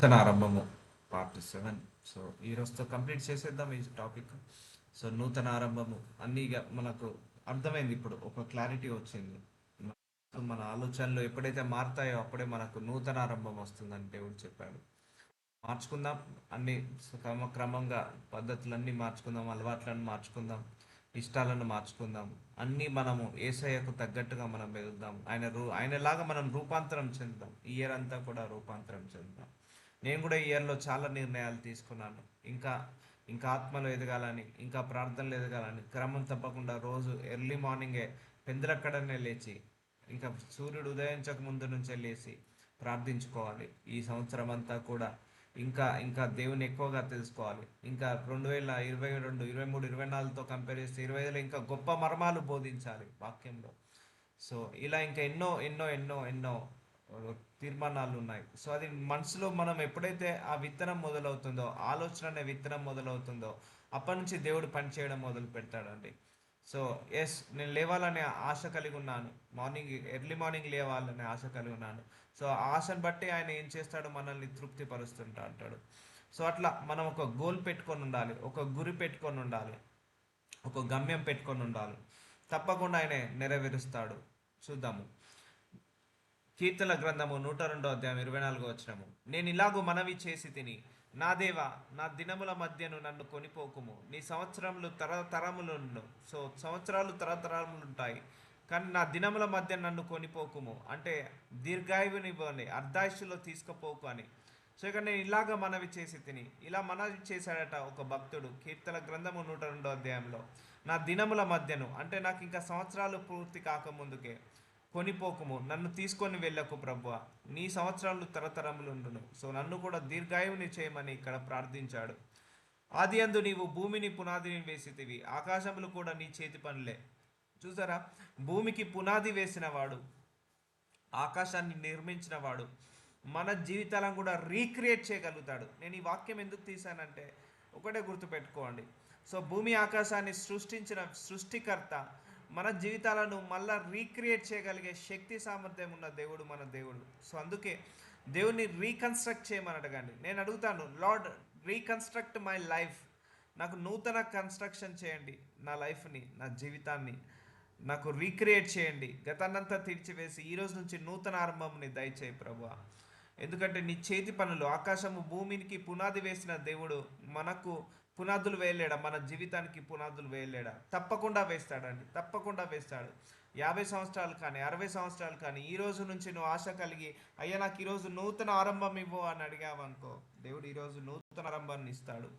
నూతన ఆరంభము part 7. So ఈరోజుతో complete చేసేద్దాం ఈ టాపిక్. సో నూతన ఆరంభము అన్నీ ఇక మనకు అర్థమైంది, ఇప్పుడు ఒక క్లారిటీ వచ్చింది. మన ఆలోచనలు ఎప్పుడైతే మారుతాయో అప్పుడే మనకు నూతన ఆరంభం వస్తుందని దేవుడు చెప్పాడు. మార్చుకుందాం అన్ని, క్రమంగా పద్ధతులన్నీ మార్చుకుందాం, అలవాట్లను మార్చుకుందాం, ఇష్టాలను మార్చుకుందాం. అన్నీ మనము ఏసయ్యకు తగ్గట్టుగా మనం వెళ్దాం. ఆయనలాగా మనం రూపాంతరం చెందుదాం. ఈ ఇయర్ అంతా కూడా రూపాంతరం చెందుదాం. నేను కూడా ఈ ఇయర్లో చాలా నిర్ణయాలు తీసుకున్నాను. ఇంకా ఇంకా ఆత్మలో ఎదగాలని, ఇంకా ప్రార్థనలు ఎదగాలని క్రమం తప్పకుండా రోజు ఎర్లీ మార్నింగే పెందలక్కడనే లేచి, ఇంకా సూర్యుడు ఉదయించక ముందు నుంచే లేచి ప్రార్థించుకోవాలి. ఈ సంవత్సరం అంతా కూడా ఇంకా ఇంకా దేవుని ఎక్కువగా తెలుసుకోవాలి. ఇంకా 2022, 23, 24తో కంపేర్ చేస్తే 25లో ఇంకా గొప్ప మర్మాలు బోధించాలి వాక్యంలో. సో ఇలా ఇంకా ఎన్నో ఎన్నో ఎన్నో ఎన్నో తీర్మానాలు ఉన్నాయి. సో అది మనసులో మనం ఎప్పుడైతే ఆ విత్తనం మొదలవుతుందో, ఆలోచన అనే విత్తనం మొదలవుతుందో, అప్పటి నుంచి దేవుడు పనిచేయడం మొదలు పెడతాడండి. సో ఎస్, నేను లేవాలనే ఆశ కలిగి ఉన్నాను. ఎర్లీ మార్నింగ్ లేవాలనే ఆశ కలిగి ఉన్నాను. సో ఆ ఆశను బట్టి ఆయన ఏం చేస్తాడు, మనల్ని తృప్తిపరుస్తుంటా అంటాడు. సో అట్లా మనం ఒక గోల్ పెట్టుకొని ఉండాలి, ఒక గురి పెట్టుకొని ఉండాలి, ఒక గమ్యం పెట్టుకొని ఉండాలి. తప్పకుండా ఆయన నెరవేరుస్తాడు. చూద్దాము. కీర్తన గ్రంథము 102 అధ్యాయం 24 వచనము. నేను ఇలాగూ మనవి చేసి తిని, నా దేవా, నా దినముల మధ్యను నన్ను కొనిపోకుము. నీ సంవత్సరములు తరతరములుండు. సో సంవత్సరాలు తరతరములు ఉంటాయి, కానీ నా దినముల మధ్య నన్ను కొనిపోకుము అంటే దీర్ఘాయువునివ్వని, అర్ధాయుషులో తీసుకుపోకు అని. సో ఇక నేను ఇలాగ మనవి చేసి తిని, ఇలా మనవి చేశాడట ఒక భక్తుడు కీర్తన గ్రంథము 102 అధ్యాయంలో. నా దినముల మధ్యను అంటే నాకు ఇంకా సంవత్సరాలు పూర్తి కాకముందుకే కొనిపోకుము, నన్ను తీసుకొని వెళ్ళకు ప్రభువా, నీ సంవత్సరాలు తరతరములుండును. సో నన్ను కూడా దీర్ఘాయువుని చేయమని ఇక్కడ ప్రార్థించాడు. ఆది అందు నీవు భూమిని పునాదిని వేసితివి, ఆకాశములు కూడా నీ చేతి పనులే. చూసారా, భూమికి పునాది వేసిన వాడు, ఆకాశాన్ని నిర్మించిన వాడు మన జీవితాలను కూడా రీక్రియేట్ చేయగలుగుతాడు. నేను ఈ వాక్యం ఎందుకు తీశానంటే ఒకటే గుర్తుపెట్టుకోండి. సో భూమి ఆకాశాన్ని సృష్టించిన సృష్టికర్త మన జీవితాలను మళ్ళా రీక్రియేట్ చేయగలిగే శక్తి సామర్థ్యం ఉన్న దేవుడు మన దేవుడు. సో అందుకే దేవుని రీకన్స్ట్రక్ట్ చేయమని అడగండి. నేను అడుగుతాను, లార్డ్, రీకన్స్ట్రక్ట్ మై లైఫ్. నాకు నూతన కన్స్ట్రక్షన్ చేయండి, నా లైఫ్ని, నా జీవితాన్ని నాకు రీక్రియేట్ చేయండి. గతాన్నంతా తీర్చివేసి ఈరోజు నుంచి నూతన ఆరంభంని దయచేయి ప్రభువా. ఎందుకంటే నీ చేతి పనులు, ఆకాశము భూమికి పునాది వేసిన దేవుడు మనకు పునాదులు వేయలేడా? మన జీవితానికి పునాదులు వేయలేడా? తప్పకుండా వేస్తాడండి, తప్పకుండా వేస్తాడు. 50 సంవత్సరాలు కానీ 60 సంవత్సరాలు కానీ ఈ రోజు నుంచి నువ్వు ఆశ కలిగి, అయ్యా నాకు ఈరోజు నూతన ఆరంభం ఇవ్వు అని అడిగావనుకో, దేవుడు ఈరోజు నూతన ఆరంభాన్ని ఇస్తాడు.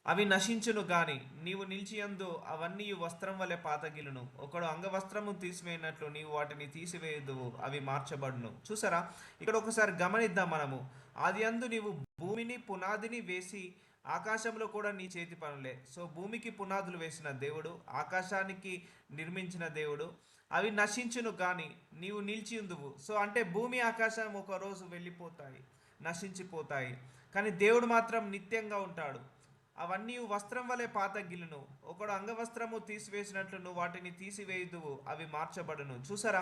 అవి నశించును గాని నీవు నిలిచియందు అవన్నీ వస్త్రం వలె పాతగిలును. ఒకడు అంగవస్త్రము తీసివేయనట్లు నీవు వాటిని తీసివేయదువు, అవి మార్చబడును. చూసారా, ఇక్కడ ఒకసారి గమనిద్దాం మనము. ఆది అందు నీవు భూమిని పునాదిని వేసి, ఆకాశంలో కూడా నీ చేతి పనులే. సో భూమికి పునాదులు వేసిన దేవుడు, ఆకాశానికి నిర్మించిన దేవుడు. అవి నశించును కానీ నీవు నిలిచి ఉందువు. సో అంటే భూమి ఆకాశం ఒక రోజు వెళ్ళిపోతాయి, నశించిపోతాయి, కానీ దేవుడు మాత్రం నిత్యంగా ఉంటాడు. అవన్నీ వస్త్రం వలె పాత గిల్లును, ఒకడు అంగవస్త్రము తీసివేసినట్లు నువ్వు వాటిని తీసివేయుదువు, అవి మార్చబడును. చూసారా,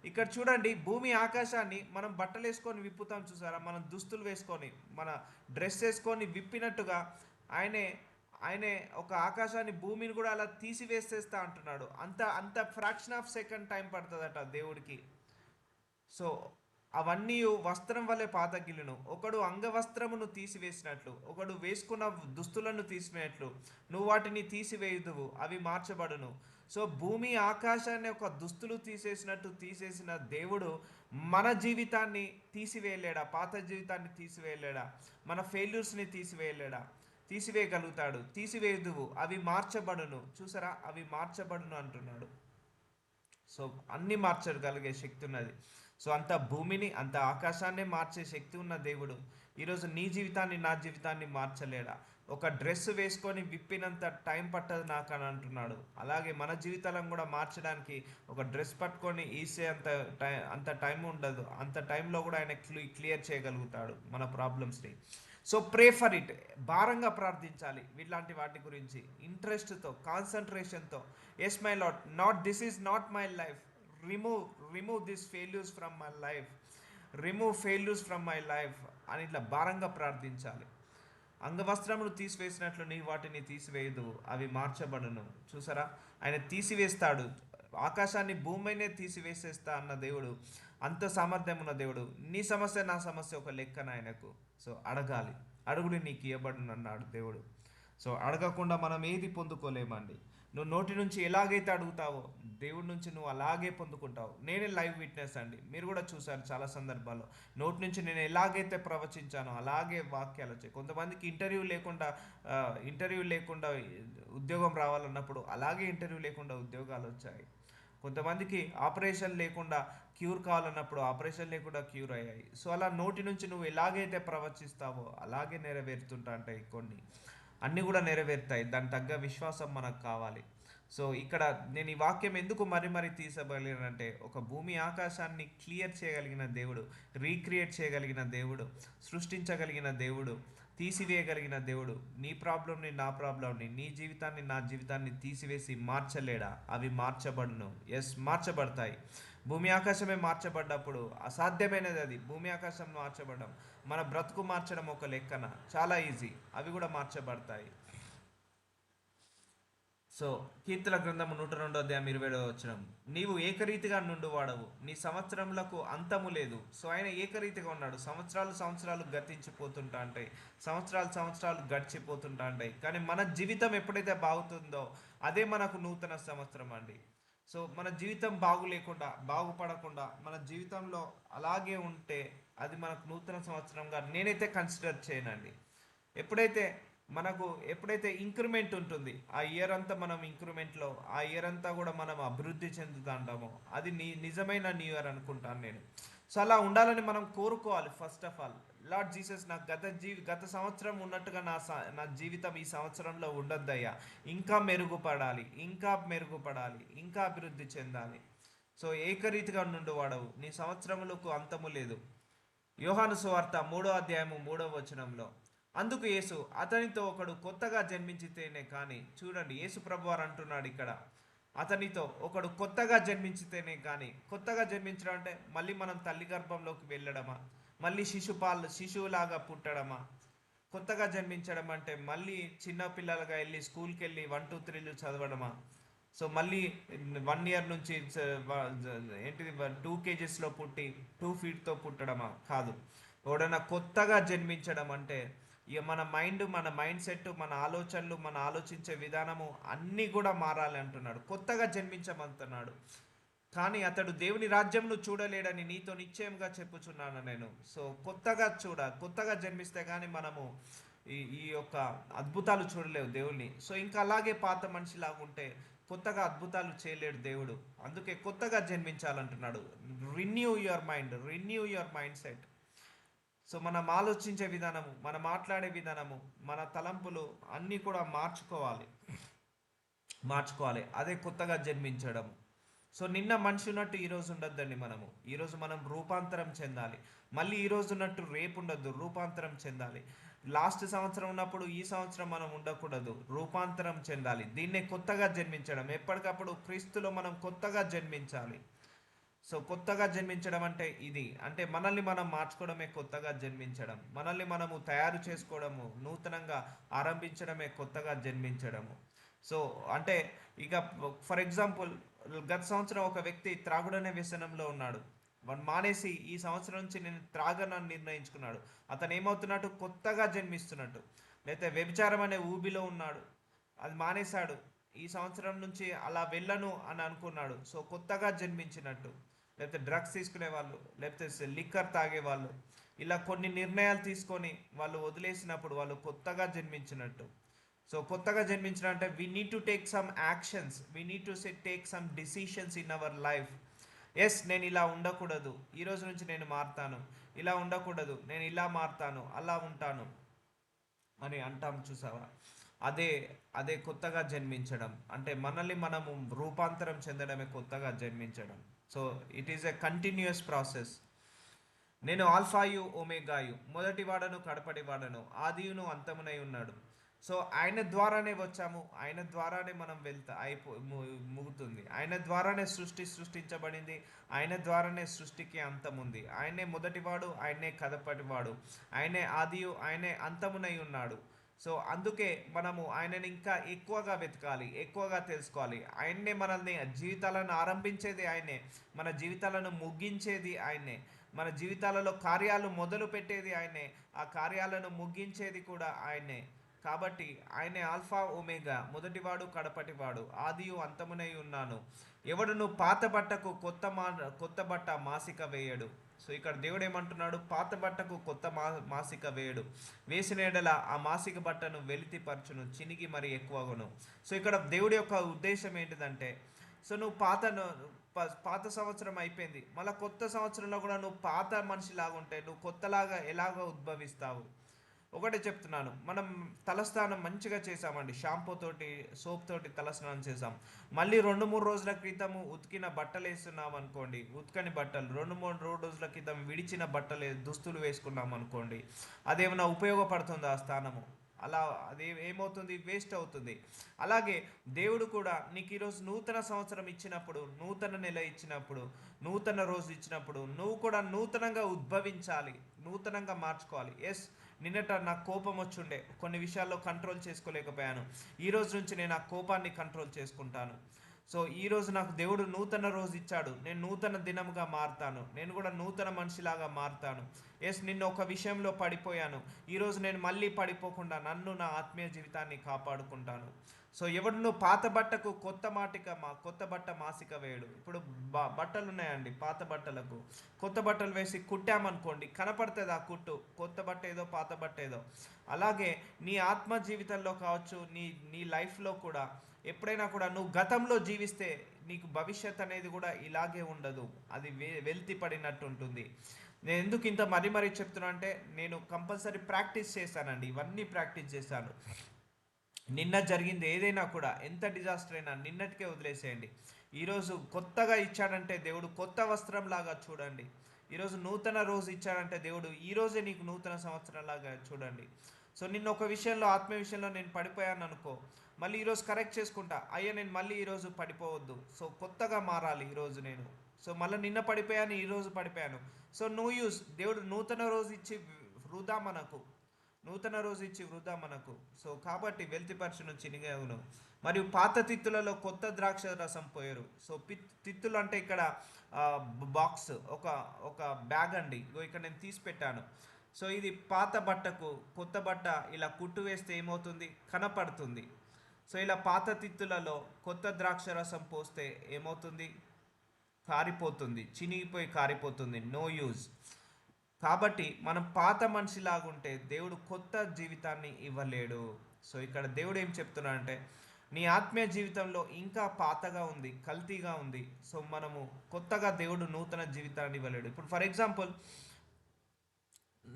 ఇక్కడ చూడండి, భూమి ఆకాశాన్ని మనం బట్టలు వేసుకొని విప్పుతాం చూసారా, మనం దుస్తులు వేసుకొని, మన డ్రెస్ వేసుకొని విప్పినట్టుగా ఆయనే ఆయనే ఒక ఆకాశాన్ని భూమిని కూడా అలా తీసివేసేస్తా అంటున్నాడు. అంత అంత ఫ్రాక్షన్ ఆఫ్ సెకండ్ టైం పడుతుందట దేవుడికి. సో అవన్నీ వస్త్రం వలె పాతగిలును, ఒకడు అంగవస్త్రమును తీసివేసినట్లు, ఒకడు వేసుకున్న దుస్తులను తీసివేయట్లు నువ్వు వాటిని తీసివేయుదువు, అవి మార్చబడును. సో భూమి ఆకాశాన్ని ఒక దుస్తులు తీసేసినట్టు తీసేసిన దేవుడు మన జీవితాన్ని తీసివేయలేడా? పాత జీవితాన్ని తీసివేయలేడా? మన ఫెయిల్యూర్స్ని తీసివేయలేడా? తీసివేయగలుగుతాడు. తీసివేయుదువు, అవి మార్చబడును. చూసారా, అవి మార్చబడును అంటున్నాడు. సో అన్ని మార్చగలిగే శక్తి ఉన్నది. సో అంత భూమిని, అంత ఆకాశాన్ని మార్చే శక్తి ఉన్న దేవుడు ఈరోజు నీ జీవితాన్ని, నా జీవితాన్ని మార్చలేడా? ఒక డ్రెస్ వేసుకొని విప్పినంత టైం పట్టదు నాకు అని అంటున్నాడు. అలాగే మన జీవితాలను కూడా మార్చడానికి ఒక డ్రెస్ పట్టుకొని ఈసే అంత టైం ఉండదు. అంత టైంలో కూడా ఆయన క్లియర్ చేయగలుగుతాడు మన ప్రాబ్లమ్స్ని. సో ప్రే ఫర్ ఇట్, భారంగా ప్రార్థించాలి వీళ్ళంటి వాటి గురించి, ఇంట్రెస్ట్తో, కాన్సన్ట్రేషన్తో. Yes my lot, not this is not my life, remove remove this failures from my life. Remove failures from my life అని ఇట్లా భారంగా ప్రార్థించాలి. అంగవస్త్రములు తీసివేసినట్లు నీ వాటిని తీసివేయదు, అవి మార్చబడును. చూసారా, ఆయన తీసివేస్తాడు. ఆకాశాన్ని భూమినే తీసివేసేస్తా అన్న దేవుడు, అంత సామర్థ్యం ఉన్న దేవుడు. నీ సమస్య నా సమస్య ఒక లెక్కన ఆయనకు. సో అడగాలి, అడుగుడు నీకు ఇవ్వబడును అన్నాడు దేవుడు. సో అడగకుండా మనం ఏది పొందుకోలేమండి. నువ్వు నోటి నుంచి ఎలాగైతే అడుగుతావో దేవుడి నుంచి నువ్వు అలాగే పొందుకుంటావు. నేనే లైవ్ విట్నెస్ అండి, మీరు కూడా చూసారు చాలా సందర్భాల్లో. నోటి నుంచి నేను ఎలాగైతే ప్రవచించానో అలాగే వాక్యాలు వచ్చాయి. కొంతమందికి ఇంటర్వ్యూ లేకుండా ఉద్యోగం రావాలన్నప్పుడు అలాగే ఇంటర్వ్యూ లేకుండా ఉద్యోగాలు వచ్చాయి. కొంతమందికి ఆపరేషన్ లేకుండా క్యూర్ కావాలన్నప్పుడు ఆపరేషన్ లేకుండా క్యూర్ అయ్యాయి. సో అలా నోటి నుంచి నువ్వు ఎలాగైతే ప్రవచిస్తావో అలాగే నెరవేరుతుంటా ఉంటాయి కొన్ని. అన్నీ కూడా నెరవేరుతాయి. దానికి తగ్గ విశ్వాసం మనకు కావాలి. సో ఇక్కడ నేను ఈ వాక్యం ఎందుకు మరి తీసబడలేనంటే, ఒక భూమి ఆకాశాన్ని క్లియర్ చేయగలిగిన దేవుడు, రీక్రియేట్ చేయగలిగిన దేవుడు, సృష్టించగలిగిన దేవుడు, తీసివేయగలిగిన దేవుడు నీ ప్రాబ్లంని నా ప్రాబ్లంని, నీ జీవితాన్ని నా జీవితాన్ని తీసివేసి మార్చలేడా? అవి మార్చబడును. ఎస్, మార్చబడతాయి. భూమి ఆకాశమే మార్చబడ్డప్పుడు అసాధ్యమైనది అది. భూమి ఆకాశం మార్చబడడం, మన బ్రతుకు మార్చడం ఒక లెక్కన చాలా ఈజీ. అవి కూడా మార్చబడతాయి. సో కీర్తన గ్రంథము 102:27 నీవు ఏకరీతిగా నుండి వాడవు, నీ సంవత్సరములకు అంతము లేదు. సో ఆయన ఏకరీతిగా ఉన్నాడు. సంవత్సరాలు గతించిపోతుంటా ఉంటాయి, సంవత్సరాలు గడిచిపోతుంటా ఉంటాయి. కానీ మన జీవితం ఎప్పుడైతే బాగుతుందో అదే మనకు నూతన సంవత్సరం అండి. సో మన జీవితం బాగుపడకుండా మన జీవితంలో అలాగే ఉంటే అది మనకు నూతన సంవత్సరంగా నేనైతే కన్సిడర్ చేయనండి. ఎప్పుడైతే ఇంక్రిమెంట్ ఉంటుంది, ఆ ఇయర్ అంతా మనం ఇంక్రిమెంట్లో, ఆ ఇయర్ అంతా కూడా మనం అభివృద్ధి చెందుతుంటామో అది నిజమైన న్యూ ఇయర్ అనుకుంటాను నేను. సో అలా ఉండాలని మనం కోరుకోవాలి. First of all, lord Jesus, నాకు గత సంవత్సరం ఉన్నట్టుగా నా జీవితం ఈ సంవత్సరంలో ఉండొద్దయ్యా. ఇంకా మెరుగుపడాలి, ఇంకా అభివృద్ధి చెందాలి. సో ఏకరీతిగా నుండి వాడవు, నీ సంవత్సరములకు అంతము లేదు. యోహాను సువార్త 3:3 అందుకు యేసు అతనితో ఒకడు కొత్తగా జన్మించితేనే కానీ, చూడండి యేసు ప్రభువారు అంటున్నాడు ఇక్కడ, అతనితో ఒకడు కొత్తగా జన్మించితేనే కానీ. కొత్తగా జన్మించడం అంటే మళ్ళీ మనం తల్లి గర్భంలోకి వెళ్ళడమా? మళ్ళీ శిశువులాగా పుట్టడమా? కొత్తగా జన్మించడం అంటే మళ్ళీ చిన్న పిల్లలుగా వెళ్ళి స్కూల్కి వెళ్ళి 1 2 3 చదవడమా? సో మళ్ళీ 1 ఇయర్ నుంచి ఏంటిది 2 kgsలో పుట్టి 2 feetతో పుట్టడమా? కాదు. ఎవడైనా కొత్తగా జన్మించడం అంటే ఇక మన మైండ్ సెట్, మన ఆలోచనలు, మన ఆలోచించే విధానము అన్నీ కూడా మారాలి అంటున్నాడు. కొత్తగా జన్మించమంటున్నాడు. కానీ అతడు దేవుని రాజ్యంను చూడలేడని నీతో నిశ్చయంగా చెప్పుచున్నాను నేను. సో కొత్తగా జన్మిస్తే కానీ మనము ఈ యొక్క అద్భుతాలు చూడలేవు దేవుణ్ణి. సో ఇంకా అలాగే పాత మనిషిలాగా ఉంటే కొత్తగా అద్భుతాలు చేయలేడు దేవుడు. అందుకే కొత్తగా జన్మించాలంటున్నాడు. Renew your mind set. So మనం ఆలోచించే విధానము, మనం మాట్లాడే విధానము, మన తలంపులు అన్నీ కూడా మార్చుకోవాలి. అదే కొత్తగా జన్మించడం. సో నిన్న మనిషి ఉన్నట్టు ఈరోజు ఉండొద్దండి. ఈరోజు మనం రూపాంతరం చెందాలి. మళ్ళీ ఈరోజు ఉన్నట్టు రేపు ఉండొద్దు, రూపాంతరం చెందాలి. లాస్ట్ సంవత్సరం ఉన్నప్పుడు ఈ సంవత్సరం మనం ఉండకూడదు, రూపాంతరం చెందాలి. దీన్నే కొత్తగా జన్మించడం. ఎప్పటికప్పుడు క్రీస్తులో మనం కొత్తగా జన్మించాలి. సో కొత్తగా జన్మించడం అంటే ఇది, అంటే మనల్ని మనం మార్చుకోవడమే కొత్తగా జన్మించడం. మనల్ని మనము తయారు చేసుకోవడము, నూతనంగా ఆరంభించడమే కొత్తగా జన్మించడము. సో అంటే ఇక ఫర్ ఎగ్జాంపుల్, గత సంవత్సరం ఒక వ్యక్తి త్రాగుడనే వ్యసనంలో ఉన్నాడు. వాడు మానేసి ఈ సంవత్సరం నుంచి నేను త్రాగనని నిర్ణయించుకున్నాడు. అతను ఏమవుతున్నట్టు? కొత్తగా జన్మిస్తున్నట్టు. లేకపోతే వ్యభిచారం అనే ఊబిలో ఉన్నాడు, అది మానేశాడు. ఈ సంవత్సరం నుంచి అలా వెళ్ళను అని అనుకున్నాడు. సో కొత్తగా జన్మించినట్టు. లేకపోతే డ్రగ్స్ తీసుకునే వాళ్ళు, లేకపోతే లిక్కర్ తాగేవాళ్ళు, ఇలా కొన్ని నిర్ణయాలు తీసుకొని వాళ్ళు వదిలేసినప్పుడు వాళ్ళు కొత్తగా జన్మించినట్టు. సో కొత్తగా జన్మించడం అంటే we need to take some actions, we need to take some decisions in our life. Yes, నేను ఇలా ఉండకూడదు, ఈరోజు నుంచి నేను మారుతాను. ఇలా ఉండకూడదు, నేను ఇలా మారుతాను, అలా ఉంటాను అని అంటాం. చూసావా? అదే కొత్తగా జన్మించడం అంటే మనల్ని మనము రూపాంతరం చెందడమే కొత్తగా జన్మించడం. So it is a continuous process. నేను ఆల్ఫాయు ఒమేగాయు, మొదటి వాడను కడపటి వాడను, ఆదియును అంతమునై ఉన్నాడు. సో ఆయన ద్వారానే వచ్చాము, ఆయన ద్వారానే మనం ముగుతుంది, ఆయన ద్వారానే సృష్టించబడింది, ఆయన ద్వారానే సృష్టికి అంతం ఉంది. ఆయనే మొదటివాడు, ఆయనే కదపటివాడు, ఆయనే ఆదియు, ఆయనే అంతమునై ఉన్నాడు. సో అందుకే మనము ఆయనని ఇంకా ఎక్కువగా వెతకాలి, ఎక్కువగా తెలుసుకోవాలి. ఆయన్నే మనల్ని జీవితాలను ఆరంభించేది ఆయనే, మన జీవితాలను ముగించేది ఆయనే, మన జీవితాలలో కార్యాలు మొదలు పెట్టేది ఆయనే, ఆ కార్యాలను ముగించేది కూడా ఆయనే. కాబట్టి ఆయనే ఆల్ఫా ఒమేగా, మొదటివాడు కడపటివాడు, ఆదియు అంతమునై ఉన్నాను. ఎవడును పాత బట్టకు కొత్త బట్ట మాసిక వేయడు. సో ఇక్కడ దేవుడు ఏమంటున్నాడు? పాత బట్టకు మాసిక వేయడు, వేసిన ఎడల ఆ మాసిక బట్టను వెలితిపరచును, చినిగి మరి ఎక్కువగును. సో ఇక్కడ దేవుడి యొక్క ఉద్దేశం ఏంటిదంటే, సో నువ్వు పాత సంవత్సరం అయిపోయింది, మళ్ళీ కొత్త సంవత్సరంలో కూడా నువ్వు పాత మనిషిలాగా ఉంటే నువ్వు కొత్తలాగా ఎలాగో ఉద్భవిస్తావు. ఒకటే చెప్తున్నాను, మనం తలస్నానం మంచిగా చేసామండి, షాంపూ తోటి సోప్ తోటి తలస్నానం చేసాం. మళ్ళీ 2-3 రోజుల క్రితము ఉతికిన బట్టలు వేస్తున్నాం అనుకోండి, ఉతకని బట్టలు 2-3 రోజుల క్రితం విడిచిన దుస్తులు వేసుకున్నాం అనుకోండి, అదేమైనా ఉపయోగపడుతుందా ఆ స్థానము? అలా అది ఏమవుతుంది? వేస్ట్ అవుతుంది. అలాగే దేవుడు కూడా నీకు ఈరోజు నూతన సంవత్సరం ఇచ్చినప్పుడు, నూతన నెల ఇచ్చినప్పుడు, నూతన రోజు ఇచ్చినప్పుడు నువ్వు కూడా నూతనంగా ఉద్భవించాలి, నూతనంగా మార్చుకోవాలి. ఎస్, నిన్నట నాకు కోపం వచ్చుండే, కొన్ని విషయాల్లో కంట్రోల్ చేసుకోలేకపోయాను. ఈ రోజు నుంచి నేను ఆ కోపాన్ని కంట్రోల్ చేసుకుంటాను. సో ఈరోజు నాకు దేవుడు నూతన రోజు ఇచ్చాడు, నేను నూతన దినముగా మారుతాను, నేను కూడా నూతన మనిషిలాగా మారుతాను. ఎస్, నిన్న ఒక విషయంలో పడిపోయాను, ఈరోజు నేను మళ్ళీ పడిపోకుండా నన్ను, నా ఆత్మీయ జీవితాన్ని కాపాడుకుంటాను. సో ఎవడును పాత బట్టకు కొత్త బట్ట మాసిక వేయడు. ఇప్పుడు బట్టలు ఉన్నాయండి, పాత బట్టలకు కొత్త బట్టలు వేసి కుట్టామనుకోండి, కనపడుతుంది ఆ కుట్టు, కొత్త బట్ట ఏదో పాత బట్ట ఏదో. అలాగే నీ ఆత్మ జీవితంలో కావచ్చు, నీ లైఫ్లో కూడా ఎప్పుడైనా కూడా నువ్వు గతంలో జీవిస్తే నీకు భవిష్యత్ అనేది కూడా ఇలాగే ఉండదు, అది వెల్తి పడినట్టు ఉంటుంది. నేను ఎందుకు ఇంత మరీ చెప్తున్నా అంటే, నేను కంపల్సరీ ప్రాక్టీస్ చేశానండి, ఇవన్నీ ప్రాక్టీస్ చేశాను. నిన్న జరిగింది ఏదైనా కూడా, ఎంత డిజాస్టర్ అయినా నిన్నటికే వదిలేసేయండి. ఈరోజు కొత్తగా ఇచ్చాడంటే దేవుడు కొత్త వస్త్రం లాగా చూడండి. ఈరోజు నూతన రోజు ఇచ్చాడంటే దేవుడు ఈరోజే నీకు నూతన సంవత్సరం లాగా చూడండి. సో నిన్న ఒక విషయంలో, ఆత్మ విషయంలో నేను పడిపోయాను అనుకో, మళ్ళీ ఈరోజు కరెక్ట్ చేసుకుంటా, అయ్యా నేను మళ్ళీ ఈరోజు పడిపోవద్దు, సో కొత్తగా మారాలి ఈరోజు నేను. సో మళ్ళీ నిన్న పడిపోయాను, ఈరోజు పడిపోయాను, సో నో యూస్. దేవుడు నూతన రోజు ఇచ్చి వృధా మనకు, సో కాబట్టి వెల్తిపరచును, చినిగవును. మరియు పాత తిత్తులలో కొత్త ద్రాక్ష రసం పోయారు. సో తిత్తులు అంటే ఇక్కడ బాక్స్, ఒక బ్యాగ్ అండి, ఇక్కడ నేను తీసి పెట్టాను. సో ఇది పాత బట్టకు కొత్త బట్ట ఇలా కుట్టు వేస్తే ఏమవుతుంది? కనపడుతుంది. సో ఇలా పాత తిత్తులలో కొత్త ద్రాక్ష రసం పోస్తే ఏమవుతుంది? కారిపోతుంది, చినిగిపోయి కారిపోతుంది, నో యూజ్. కాబట్టి మనం పాత మనిషిలాగుంటే దేవుడు కొత్త జీవితాన్ని ఇవ్వలేడు. సో ఇక్కడ దేవుడు ఏం చెప్తున్నాడంటే, నీ ఆత్మీయ జీవితంలో ఇంకా పాతగా ఉంది, కల్తీగా ఉంది. సో మనము కొత్తగా దేవుడు నూతన జీవితాన్ని ఇవ్వలేడు. ఇప్పుడు ఫర్ ఎగ్జాంపుల్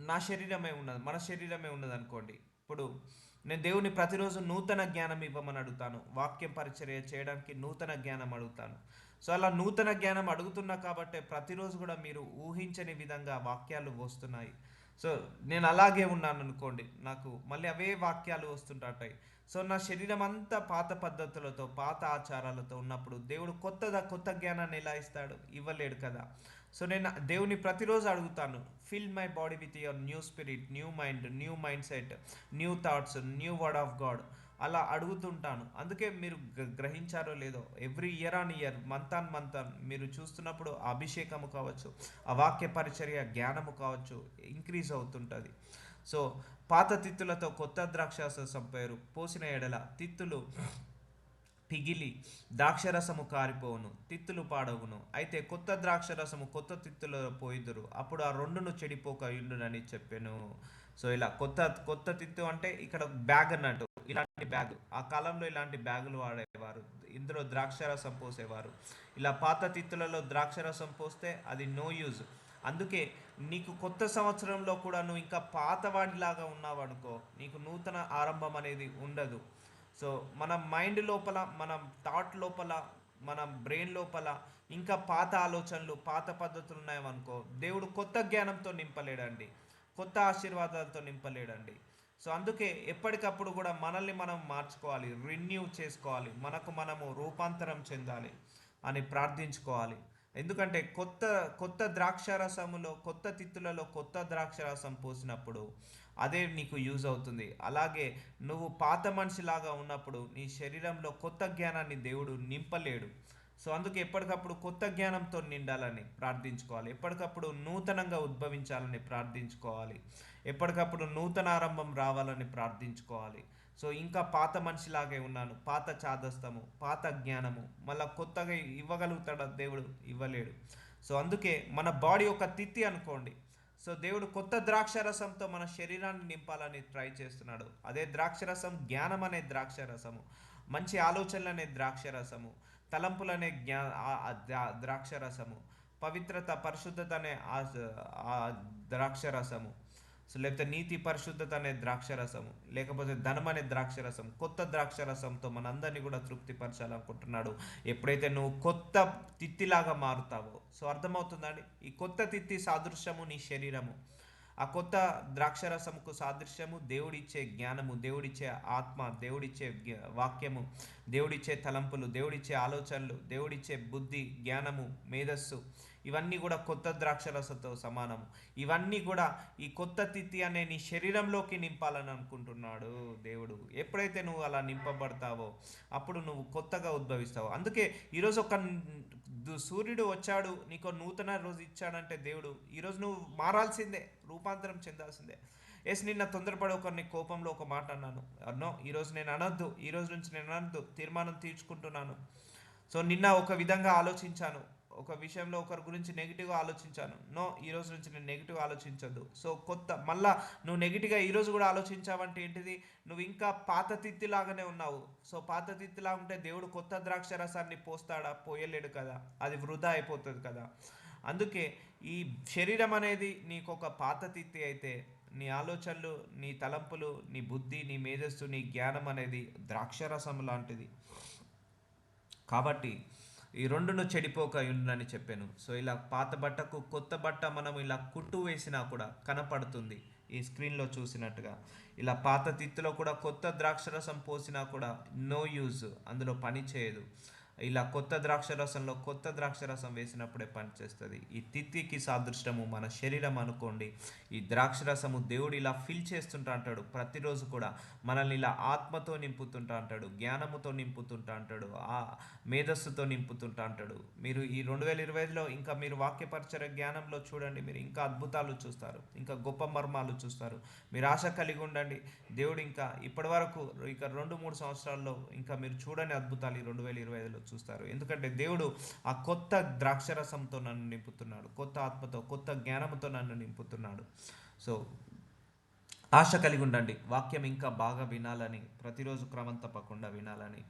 మన శరీరమే ఉన్నది అనుకోండి. ఇప్పుడు నేను దేవుని ప్రతిరోజు నూతన జ్ఞానం ఇవ్వమని అడుగుతాను, వాక్యం పరిచర్య చేయడానికి నూతన జ్ఞానం అడుగుతాను. సో అలా నూతన జ్ఞానం అడుగుతున్నా కాబట్టి ప్రతిరోజు కూడా మీరు ఊహించని విధంగా వాక్యాలు వస్తున్నాయి. సో నేను అలాగే ఉన్నాను అనుకోండి, నాకు మళ్ళీ అవే వాక్యాలు వస్తుంటాయి. సో నా శరీరం అంతా పాత పద్ధతులతో, పాత ఆచారాలతో ఉన్నప్పుడు దేవుడు కొత్త జ్ఞానాన్ని ఎలా ఇస్తాడు? ఇవ్వలేడు కదా. సో నేను దేవుని ప్రతిరోజు అడుగుతాను, fill my body with your new spirit, new mind, new mind set, new thoughts, new word of God. అలా అడుగుతుంటాను. అందుకే మీరు గ్రహించారో లేదో, every year on year, month on month మీరు చూస్తున్నప్పుడు అభిషేకము కావచ్చు, ఆ వాక్య పరిచర్య జ్ఞానము కావచ్చు, ఇంక్రీజ్ అవుతుంటుంది. సో పాత తిత్తులతో కొత్త ద్రాక్షారసం పోసిన ఎడల తిత్తులు పిగిలి ద్రాక్షరసము కారిపోవును, తిత్తులు పాడవును. అయితే కొత్త ద్రాక్షరసము కొత్త తిత్తులో పోయిదురు, అప్పుడు ఆ రెండును చెడిపోక ఉండునని చెప్పాను. సో ఇలా కొత్త తిత్తు అంటే ఇక్కడ బ్యాగ్ అన్నట్టు, ఇలాంటి బ్యాగ్, ఆ కాలంలో ఇలాంటి బ్యాగులు వాడేవారు, ఇందులో ద్రాక్షరసం పోసేవారు. ఇలా పాత తిత్తులలో ద్రాక్షరసం పోస్తే అది నో యూజ్. అందుకే నీకు కొత్త సంవత్సరంలో కూడా నువ్వు ఇంకా పాతవాడిలాగా ఉన్నావు అనుకో, నీకు నూతన ఆరంభం అనేది ఉండదు. సో మన మైండ్ లోపల, మన థాట్ లోపల, మన బ్రెయిన్ లోపల ఇంకా పాత ఆలోచనలు, పాత పద్ధతులు ఉన్నాయనుకో, దేవుడు కొత్త జ్ఞానంతో నింపలేడండి, కొత్త ఆశీర్వాదాలతో నింపలేడండి. సో అందుకే ఎప్పటికప్పుడు కూడా మనల్ని మనం మార్చుకోవాలి, రిన్యూ చేసుకోవాలి, మనకు మనము రూపాంతరం చెందాలి అని ప్రార్థించుకోవాలి. ఎందుకంటే కొత్త కొత్త ద్రాక్షారసములో, కొత్త తిత్తులలో కొత్త ద్రాక్షారసం పోసినప్పుడు అదే నీకు యూజ్ అవుతుంది. అలాగే నువ్వు పాత మనిషిలాగా ఉన్నప్పుడు నీ శరీరంలో కొత్త జ్ఞానాన్ని దేవుడు నింపలేడు. సో అందుకే ఎప్పటికప్పుడు కొత్త జ్ఞానంతో నిండాలని ప్రార్థించుకోవాలి, ఎప్పటికప్పుడు నూతనంగా ఉద్భవించాలని ప్రార్థించుకోవాలి, ఎప్పటికప్పుడు నూతన ఆరంభం రావాలని ప్రార్థించుకోవాలి. సో ఇంకా పాత మనిషిలాగే ఉన్నాను, పాత చాదస్తము, పాత జ్ఞానము మళ్ళీ కొత్తగా ఇవ్వగలుగుతాడా దేవుడు? ఇవ్వలేడు. సో అందుకే మన బాడీ ఒక తిత్తి అనుకోండి. సో దేవుడు కొత్త ద్రాక్షరసంతో మన శరీరాన్ని నింపాలని ట్రై చేస్తున్నాడు. అదే ద్రాక్షరసం జ్ఞానం అనే ద్రాక్షరసము, మంచి ఆలోచనలు అనే ద్రాక్షరసము, తలంపులనే ద్రాక్షరసము, పవిత్రత పరిశుద్ధత అనే ఆ ద్రాక్షరసము, సో లేకపోతే నీతి పరిశుద్ధత అనే ద్రాక్షరసము, లేకపోతే ధనం అనే ద్రాక్షరసం, కొత్త ద్రాక్షరసంతో మనందరినీ కూడా తృప్తిపరచాలనుకుంటున్నాడు. ఎప్పుడైతే నువ్వు కొత్త తిత్తిలాగా మారుతావో, సో అర్థమవుతుందండి, ఈ కొత్త తిత్తి సాదృశ్యము నీ శరీరము, ఆ కొత్త ద్రాక్షరసముకు సాదృశ్యము దేవుడిచ్చే జ్ఞానము, దేవుడిచ్చే ఆత్మ, దేవుడిచ్చే వాక్యము, దేవుడిచ్చే తలంపులు, దేవుడిచ్చే ఆలోచనలు, దేవుడిచ్చే బుద్ధి, జ్ఞానము, మేధస్సు, ఇవన్నీ కూడా కొత్త ద్రాక్షరసంతో సమానము. ఇవన్నీ కూడా ఈ కొత్త తిత్తి అనే నీ శరీరంలోకి నింపాలని అనుకుంటున్నాడు దేవుడు. ఎప్పుడైతే నువ్వు అలా నింపబడతావో అప్పుడు నువ్వు కొత్తగా ఉద్భవిస్తావు. అందుకే ఈరోజు ఒక సూర్యుడు వచ్చాడు, నీకు నూతన రోజు ఇచ్చాడంటే దేవుడు, ఈరోజు నువ్వు మారాల్సిందే, రూపాంతరం చెందాల్సిందే. ఎస్, నిన్న తొందరపడి ఒకరిని కోపంలో ఒక మాట అన్నాను. నో, ఈరోజు నేను అనొద్దు, ఈరోజు నుంచి నేను అనొద్దు, తీర్మానం తీర్చుకుంటున్నాను. సో నిన్న ఒక విధంగా ఆలోచించాను, ఒక విషయంలో ఒకరి గురించి నెగిటివ్గా ఆలోచించాను. నో, ఈరోజు నుంచి నేను నెగిటివ్ ఆలోచించొద్దు. సో మళ్ళా నువ్వు నెగిటివ్గా ఈరోజు కూడా ఆలోచించావంటే ఏంటిది? నువ్వు ఇంకా పాత తిత్తిలాగానే ఉన్నావు. సో పాత తిత్తిలా ఉంటే దేవుడు కొత్త ద్రాక్ష రసాన్ని పోస్తాడా? పోయలేడు కదా, అది వృధా అయిపోతుంది కదా. అందుకే ఈ శరీరం అనేది నీకు ఒక పాత తిత్తి అయితే, నీ ఆలోచనలు, నీ తలంపులు, నీ బుద్ధి, నీ మేధస్సు, నీ జ్ఞానం అనేది ద్రాక్షరసం లాంటిది. కాబట్టి ఈ రెండును చెడిపోక ఉందని చెప్పాను. సో ఇలా పాత బట్టకు కొత్త బట్ట మనం ఇలా కుట్టు వేసినా కూడా కనపడుతుంది, ఈ స్క్రీన్లో చూసినట్టుగా. ఇలా పాత తిత్తులో కూడా కొత్త ద్రాక్షరసం పోసినా కూడా నో యూజ్, అందులో పని చేయదు. ఇలా కొత్త ద్రాక్షరసంలో కొత్త ద్రాక్షరసం వేసినప్పుడే పనిచేస్తుంది. ఈ తిత్తికి సాదృశ్యము మన శరీరం అనుకోండి. ఈ ద్రాక్షరసము దేవుడు ఇలా ఫిల్ చేస్తుంటా అంటాడు, ప్రతిరోజు కూడా మనల్ని ఇలా ఆత్మతో నింపుతుంటా అంటాడు, జ్ఞానముతో నింపుతుంటా అంటాడు, ఆ మేధస్సుతో నింపుతుంటా అంటాడు. మీరు ఈ 2025లో ఇంకా మీరు వాక్యపరిచయ జ్ఞానంలో చూడండి, మీరు ఇంకా అద్భుతాలు చూస్తారు, ఇంకా గొప్ప మర్మాలు చూస్తారు. మీరు ఆశ కలిగి ఉండండి. దేవుడు ఇంకా ఇప్పటి వరకు ఇక 2-3 సంవత్సరాల్లో ఇంకా మీరు చూడని అద్భుతాలు ఈ 2025లో చూస్తారు. ఎందుకంటే దేవుడు ఆ కొత్త ద్రాక్షరసంతో నన్ను నింపుతున్నాడు, కొత్త ఆత్మతో, కొత్త జ్ఞానంతో నన్ను నింపుతున్నాడు. సో ఆశ కలిగి ఉండండి, వాక్యం ఇంకా బాగా వినాలని, ప్రతిరోజు క్రమం తప్పకుండా వినాలని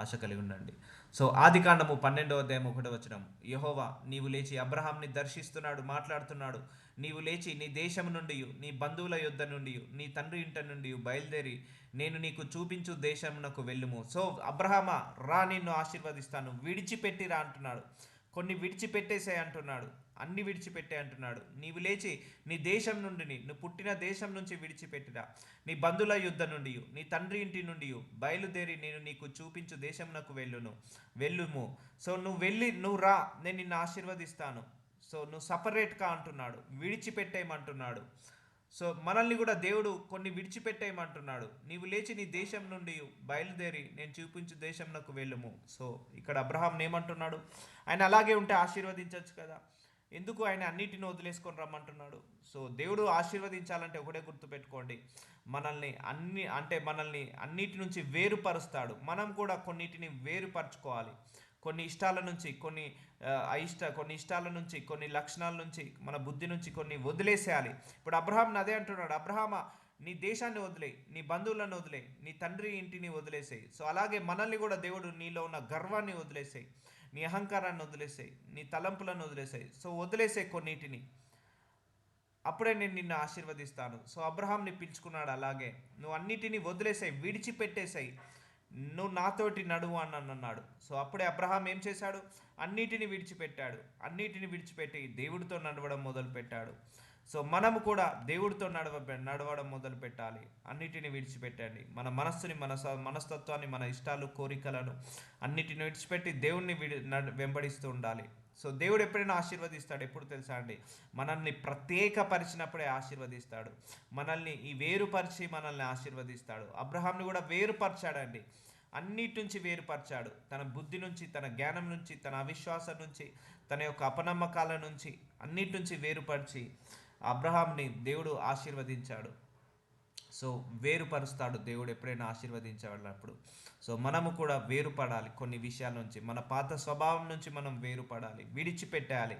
ఆశ కలిగి ఉండండి. సో ఆదికాండము 12:1 యెహోవా నీవు లేచి అబ్రహాంని దర్శిస్తున్నాడు, మాట్లాడుతున్నాడు. నీవు లేచి నీ దేశం నుండి, నీ బంధువుల యొద్ద నుండి, నీ తండ్రి ఇంట నుండి బయలుదేరి నేను నీకు చూపించు దేశమునకు వెళ్ళుము. సో అబ్రహామా రా, నిన్ను ఆశీర్వదిస్తాను, విడిచిపెట్టిరా అంటున్నాడు. కొన్ని విడిచిపెట్టేసే అంటున్నాడు, అన్ని విడిచిపెట్టే అంటున్నాడు. నీవు లేచి నీ దేశం నుండి, నువ్వు పుట్టిన దేశం నుంచి విడిచిపెట్టిరా, నీ బంధువుల యుద్ధ నుండి, నీ తండ్రి ఇంటి నుండి బయలుదేరి నేను నీకు చూపించు దేశంనకు వెళ్ళుము. సో నువ్వు వెళ్ళి నువ్వు రా, నేను నిన్ను ఆశీర్వదిస్తాను. సో నువ్వు సపరేట్గా అంటున్నాడు, విడిచిపెట్టేయమంటున్నాడు. సో మనల్ని కూడా దేవుడు కొన్ని విడిచిపెట్టేయమంటున్నాడు. నీవు లేచి నీ దేశం నుండి బయలుదేరి నేను చూపించు దేశంనకు వెళ్ళుము. సో ఇక్కడ అబ్రహాం ఏమంటున్నాడు? ఆయన అలాగే ఉంటే ఆశీర్వదించవచ్చు కదా, ఎందుకు ఆయన అన్నిటిని వదిలేసుకొని రమ్మంటున్నాడు? సో దేవుడు ఆశీర్వదించాలంటే ఒకటే గుర్తుపెట్టుకోండి, మనల్ని అన్నిటి నుంచి వేరుపరుస్తాడు. మనం కూడా కొన్నిటిని వేరుపరచుకోవాలి. కొన్ని ఇష్టాల నుంచి, కొన్ని ఇష్టాల నుంచి, కొన్ని లక్షణాల నుంచి, మన బుద్ధి నుంచి కొన్ని వదిలేసేయాలి. ఇప్పుడు అబ్రహాం అదే అంటున్నాడు, అబ్రహామా నీ దేశాన్ని వదిలే, నీ బంధువులను వదిలే, నీ తండ్రి ఇంటిని వదిలేసేయి. సో అలాగే మనల్ని కూడా దేవుడు నీలో ఉన్న గర్వాన్ని వదిలేసేయి, నీ అహంకారాన్ని వదిలేసాయి, నీ తలంపులను వదిలేసాయి. సో వదిలేసే కొన్నిటిని, అప్పుడే నేను నిన్ను ఆశీర్వదిస్తాను. సో అబ్రహాంని పిలుచుకున్నాడు అలాగే, నువ్వు అన్నిటినీ వదిలేసాయి, విడిచిపెట్టేసాయి, నువ్వు నాతోటి నడువు అని అన్నాడు. సో అప్పుడే అబ్రహాం ఏం చేశాడు? అన్నిటిని విడిచిపెట్టాడు, అన్నిటిని విడిచిపెట్టి దేవుడితో నడవడం మొదలుపెట్టాడు. సో మనము కూడా దేవుడితో నడవడం మొదలు పెట్టాలి. అన్నిటిని విడిచిపెట్టండి. మన మనస్సుని, మనస్తత్వాన్ని, మన ఇష్టాలు, కోరికలను అన్నిటిని విడిచిపెట్టి దేవుణ్ణి వెంబడిస్తూ ఉండాలి. సో దేవుడు ఎప్పుడైనా ఆశీర్వదిస్తాడు. ఎప్పుడు తెలుసా అండి? మనల్ని ప్రత్యేకపరిచినప్పుడే ఆశీర్వదిస్తాడు. మనల్ని వేరుపరిచి మనల్ని ఆశీర్వదిస్తాడు. అబ్రహాంని కూడా వేరుపరిచాడండి. అన్నిటి నుంచి వేరుపరిచాడు. తన బుద్ధి నుంచి, తన జ్ఞానం నుంచి, తన అవిశ్వాసం నుంచి, తన యొక్క అపనమ్మకాల నుంచి, అన్నిటి నుంచి వేరుపరిచి అబ్రహాంని దేవుడు ఆశీర్వదించాడు. సో వేరుపరుస్తాడు దేవుడు ఎప్పుడైనా ఆశీర్వదించేవాళ్ళప్పుడు. సో మనము కూడా వేరుపడాలి కొన్ని విషయాల నుంచి. మన పాత స్వభావం నుంచి మనం వేరుపడాలి, విడిచిపెట్టేయాలి.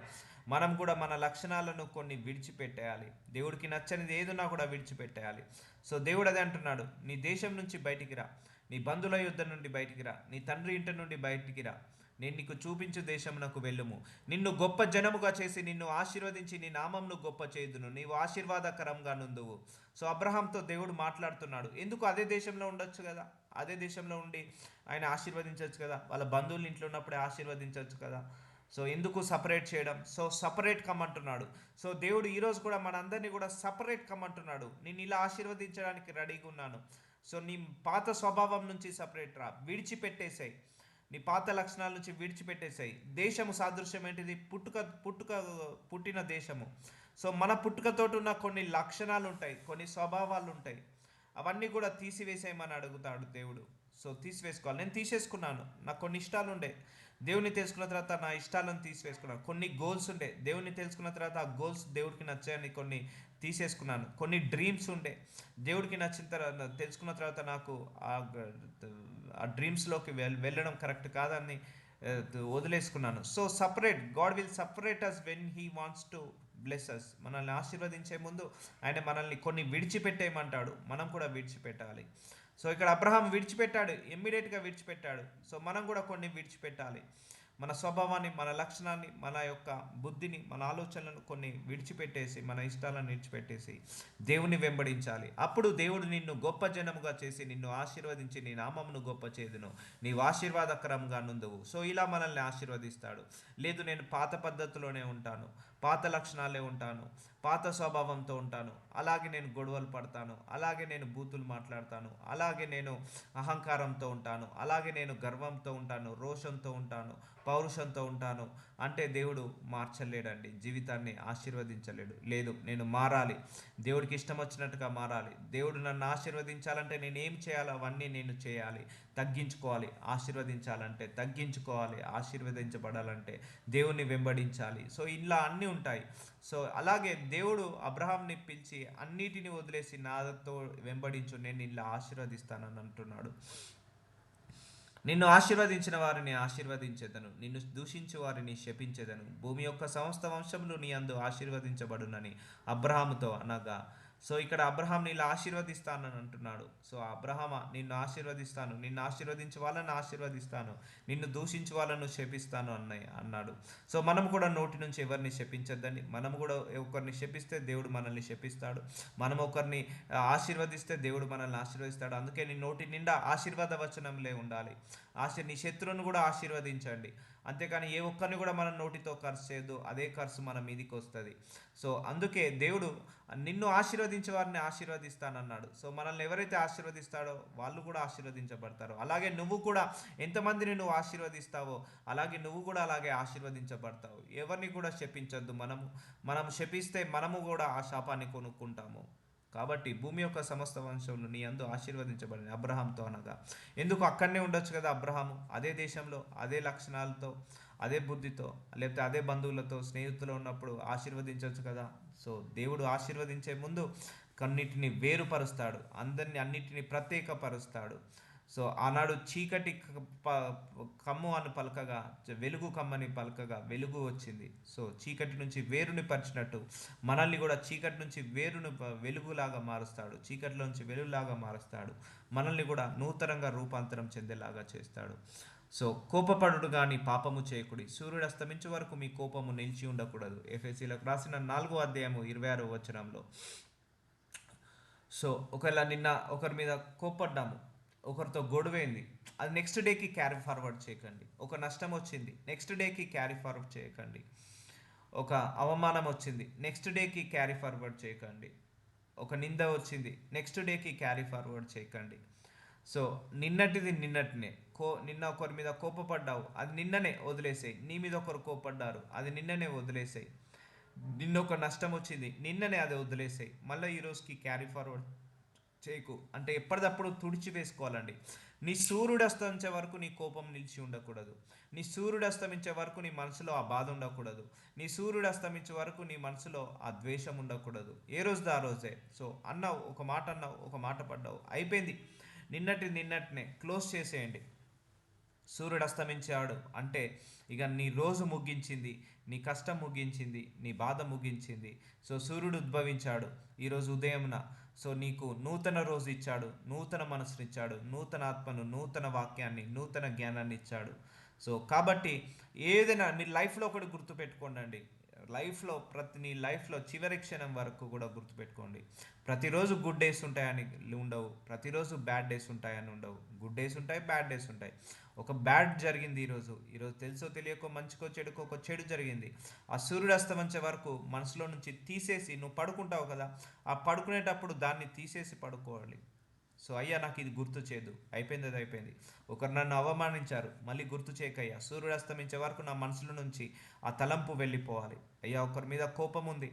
మనం కూడా మన లక్షణాలను కొన్ని విడిచిపెట్టేయాలి. దేవుడికి నచ్చనిది ఏదున్నా కూడా విడిచిపెట్టేయాలి. సో దేవుడు అదే అంటున్నాడు, నీ దేశం నుంచి బయటికి రా, నీ బంధువుల యుద్ధ నుండి బయటికి రా, నీ తండ్రి ఇంటి నుండి బయటికి రా, నేను నీకు చూపించు దేశమునకు వెళ్ళుము. నిన్ను గొప్ప జనముగా చేసి నిన్ను ఆశీర్వదించి నీ నామంను గొప్ప చేయుదును, నీవు ఆశీర్వాదకరంగా నుందువు. సో అబ్రహాంతో దేవుడు మాట్లాడుతున్నాడు. ఎందుకు? అదే దేశంలో ఉండొచ్చు కదా, అదే దేశంలో ఉండి ఆయన ఆశీర్వదించవచ్చు కదా, వాళ్ళ బంధువుల ఇంట్లో ఉన్నప్పుడే ఆశీర్వదించవచ్చు కదా. సో ఎందుకు సపరేట్ చేయడం? So separate కమ్మంటున్నాడు. సో దేవుడు ఈరోజు కూడా మనందరినీ కూడా సపరేట్ కమ్మంటున్నాడు. నేను ఇలా ఆశీర్వదించడానికి రెడీగా ఉన్నాను. సో నీ పాత స్వభావం నుంచి సపరేట్ రా, విడిచిపెట్టేసాయి. నీ పాత లక్షణాల నుంచి విడిచిపెట్టేసాయి. దేశము సాదృశ్యం ఏంటిది? పుట్టిన దేశము. సో మన పుట్టుకతోటి ఉన్న కొన్ని లక్షణాలు ఉంటాయి, కొన్ని స్వభావాలు ఉంటాయి. అవన్నీ కూడా తీసివేసేయమని అడుగుతాడు దేవుడు. సో తీసివేసుకోవాలి. నేను తీసేసుకున్నాను. నాకు కొన్ని ఇష్టాలు ఉండే, దేవుని తెలుసుకున్న తర్వాత నా ఇష్టాలను తీసివేసుకున్నాను. కొన్ని గోల్స్ ఉండే, దేవుని తెలుసుకున్న తర్వాత ఆ గోల్స్ దేవుడికి నచ్చాయని కొన్ని తీసేసుకున్నాను. కొన్ని డ్రీమ్స్ ఉండే, దేవుడికి నచ్చిన తర్వాత తెలుసుకున్న తర్వాత నాకు ఆ డ్రీమ్స్లోకి వెళ్ళడం కరెక్ట్ కాదని వదిలేసుకున్నాను. So separate, God will separate us when he wants to bless us. మనల్ని ఆశీర్వదించే ముందు ఆయన మనల్ని కొన్ని విడిచిపెట్టేయమంటాడు. మనం కూడా విడిచిపెట్టాలి. సో ఇక్కడ అబ్రహాం విడిచిపెట్టాడు, ఇమ్మీడియట్గా విడిచిపెట్టాడు. సో మనం కూడా కొన్ని విడిచిపెట్టాలి. మన స్వభావాన్ని, మన లక్షణాన్ని, మన యొక్క బుద్ధిని, మన ఆలోచనలను కొన్ని విడిచిపెట్టేసి, మన ఇష్టాలను విడిచిపెట్టేసి దేవుని వెంబడించాలి. అప్పుడు దేవుడు నిన్ను గొప్ప జనముగా చేసి నిన్ను ఆశీర్వదించి నీ నామమును గొప్ప చేదును, నీవు ఆశీర్వాదకరంగా నుందువు. సో ఇలా మనల్ని ఆశీర్వదిస్తాడు. లేదు నేను పాత పద్ధతిలోనే ఉంటాను, పాత లక్షణాలే ఉంటాను, పాత స్వభావంతో ఉంటాను, అలాగే నేను గొడవలు పడతాను, అలాగే నేను బూతులు మాట్లాడతాను, అలాగే నేను అహంకారంతో ఉంటాను, అలాగే నేను గర్వంతో ఉంటాను, రోషంతో ఉంటాను, పౌరుషంతో ఉంటాను అంటే దేవుడు మార్చలేడండి, జీవితాన్ని ఆశీర్వదించలేడు. లేదు, నేను మారాలి, దేవుడికి ఇష్టం వచ్చినట్టుగా మారాలి. దేవుడు నన్ను ఆశీర్వదించాలంటే నేను ఏం చేయాలో అవన్నీ నేను చేయాలి, తగ్గించుకోవాలి. ఆశీర్వదించాలంటే తగ్గించుకోవాలి, ఆశీర్వదించబడాలంటే దేవుణ్ణి వెంబడించాలి. సో ఇలా అన్నీ ఉంటాయి. సో అలాగే దేవుడు అబ్రహాంని పిలిచి అన్నిటిని వదిలేసి నాతో వెంబడించు, నేను ఇలా ఆశీర్వదిస్తానని అంటున్నాడు. నిన్ను ఆశీర్వదించిన వారిని ఆశీర్వదించేదను, నిన్ను దూషించే వారిని శపించేదను, భూమి యొక్క సమస్త వంశములు నీ అందు ఆశీర్వదించబడునని అబ్రహాముతో అనగా. సో ఇక్కడ అబ్రహాంని ఇలా ఆశీర్వదిస్తానని అంటున్నాడు. సో అబ్రహామా, నిన్ను ఆశీర్వదిస్తాను, నిన్ను ఆశీర్వదించే వాళ్ళని ఆశీర్వదిస్తాను, నిన్ను దూషించే వాళ్ళను శపిస్తాను అన్నాడు. సో మనం కూడా నోటి నుంచి ఎవరిని శపించద్దని. మనం కూడా ఒకరిని శపిస్తే దేవుడు మనల్ని శపిస్తాడు, మనం ఒకరిని ఆశీర్వదిస్తే దేవుడు మనల్ని ఆశీర్వదిస్తాడు. అందుకే నీ నోటి నిండా ఆశీర్వాద వచనంలే ఉండాలి. నీ శత్రువును కూడా ఆశీర్వదించండి. అంతేకాని ఏ ఒక్కరిని కూడా మనం నోటితో ఖర్చు చేయొద్దు, అదే ఖర్చు మన మీదికి వస్తుంది. సో అందుకే దేవుడు నిన్ను ఆశీర్వదించే వారిని ఆశీర్వదిస్తానన్నాడు. సో మనల్ని ఎవరైతే ఆశీర్వదిస్తాడో వాళ్ళు కూడా ఆశీర్వదించబడతారు. అలాగే నువ్వు కూడా ఎంతమందిని నువ్వు ఆశీర్వదిస్తావో అలాగే నువ్వు కూడా అలాగే ఆశీర్వదించబడతావు. ఎవరిని కూడా శపించొద్దు. మనం శపిస్తే మనము కూడా ఆ శాపాన్ని కొనుక్కుంటాము. కాబట్టి భూమి యొక్క సమస్త వంశంలో నీ అందు ఆశీర్వదించబడింది అబ్రహాంతో అనగా. ఎందుకు అక్కడనే ఉండొచ్చు కదా అబ్రహాము, అదే దేశంలో, అదే లక్షణాలతో, అదే బుద్ధితో, లేకపోతే అదే బంధువులతో, స్నేహితులు ఉన్నప్పుడు ఆశీర్వదించవచ్చు కదా. సో దేవుడు ఆశీర్వదించే ముందు కొన్నిటిని వేరుపరుస్తాడు, అన్నిటిని ప్రత్యేకపరుస్తాడు. సో ఆనాడు చీకటి కమ్ము అని పలకగా, వెలుగు కమ్మని పలకగా వెలుగు వచ్చింది. సో చీకటి నుంచి వేరుని పరిచినట్టు మనల్ని కూడా చీకటి నుంచి వెలుగులాగా మారుస్తాడు, చీకటిలోంచి వెలుగులాగా మారుస్తాడు. మనల్ని కూడా నూతనంగా రూపాంతరం చెందేలాగా చేస్తాడు. సో కోపపడుడు కానీ పాపము చేయకుడి, సూర్యుడు అస్తమించే వరకు మీ కోపము నిలిచి ఉండకూడదు. ఎఫెసీలకు రాసిన 4వ అధ్యాయము 26వ వచనంలో. సో ఒకవేళ నిన్న ఒకరి మీద కోపడ్డాము, ఒకరితో గొడవైంది, అది నెక్స్ట్ డేకి క్యారీ ఫార్వర్డ్ చేయకండి. ఒక నష్టం వచ్చింది, నెక్స్ట్ డేకి క్యారీ ఫార్వర్డ్ చేయకండి. ఒక అవమానం వచ్చింది, నెక్స్ట్ డేకి క్యారీ ఫార్వర్డ్ చేయకండి. ఒక నింద వచ్చింది, నెక్స్ట్ డేకి క్యారీ ఫార్వర్డ్ చేయకండి. సో నిన్నటిది నిన్నటినే. నిన్న ఒకరి మీద కోపపడ్డావు, అది నిన్ననే వదిలేసాయి. నీ మీద ఒకరు కోపడ్డారు, అది నిన్ననే వదిలేసాయి. నిన్న ఒక నష్టం వచ్చింది, నిన్ననే అది వదిలేసాయి. మళ్ళీ ఈ రోజుకి క్యారీ ఫార్వర్డ్ చేయకు. అంటే ఎప్పటికప్పుడు తుడిచి వేసుకోవాలండి. నీ సూర్యుడు అస్తమించే వరకు నీ కోపం నిలిచి ఉండకూడదు. నీ సూర్యుడు అస్తమించే వరకు నీ మనసులో ఆ బాధ ఉండకూడదు. నీ సూర్యుడు అస్తమించే వరకు నీ మనసులో ఆ ద్వేషం ఉండకూడదు. ఏ రోజుది ఆ రోజే. సో అన్నావు, ఒక మాట అన్నావు, ఒక మాట పడ్డావు, అయిపోయింది. నిన్నటినే క్లోజ్ చేసేయండి. సూర్యుడు అస్తమించాడు అంటే ఇక నీ రోజు ముగించింది, నీ కష్టం ముగించింది, నీ బాధ ముగించింది. సో సూర్యుడు ఉద్భవించాడు ఈరోజు ఉదయంన. సో నీకు నూతన రోజు ఇచ్చాడు, నూతన మనసునిచ్చాడు, నూతన ఆత్మను, నూతన వాక్యాన్ని, నూతన జ్ఞానాన్ని ఇచ్చాడు. సో కాబట్టి ఏదైనా మీ లైఫ్లో ఒకటి గుర్తుపెట్టుకోండి. నీ లైఫ్లో చివరి క్షణం వరకు కూడా గుర్తుపెట్టుకోండి. ప్రతిరోజు గుడ్ డేస్ ఉంటాయని ఉండవు, ప్రతిరోజు బ్యాడ్ డేస్ ఉంటాయని ఉండవు. గుడ్ డేస్ ఉంటాయి, బ్యాడ్ డేస్ ఉంటాయి. ఒక బ్యాడ్ జరిగింది ఈరోజు తెలుసో తెలియకో, మంచికో చెడుకో ఒక చెడు జరిగింది. ఆ సూర్యుడు అస్తమించే వరకు మనసులో నుంచి తీసేసి, నువ్వు పడుకుంటావు కదా, ఆ పడుకునేటప్పుడు దాన్ని తీసేసి పడుకోవాలి. సో అయ్యా నాకు ఇది గుర్తు చేయదు, అయిపోయింది, అది అయిపోయింది. ఒకరు నన్ను అవమానించారు, మళ్ళీ గుర్తు చేయకయ్యా. సూర్యుడు అస్తమించే వరకు నా మనసులో నుంచి ఆ తలంపు వెళ్ళిపోవాలి. అయ్యా ఒకరి మీద కోపం ఉంది,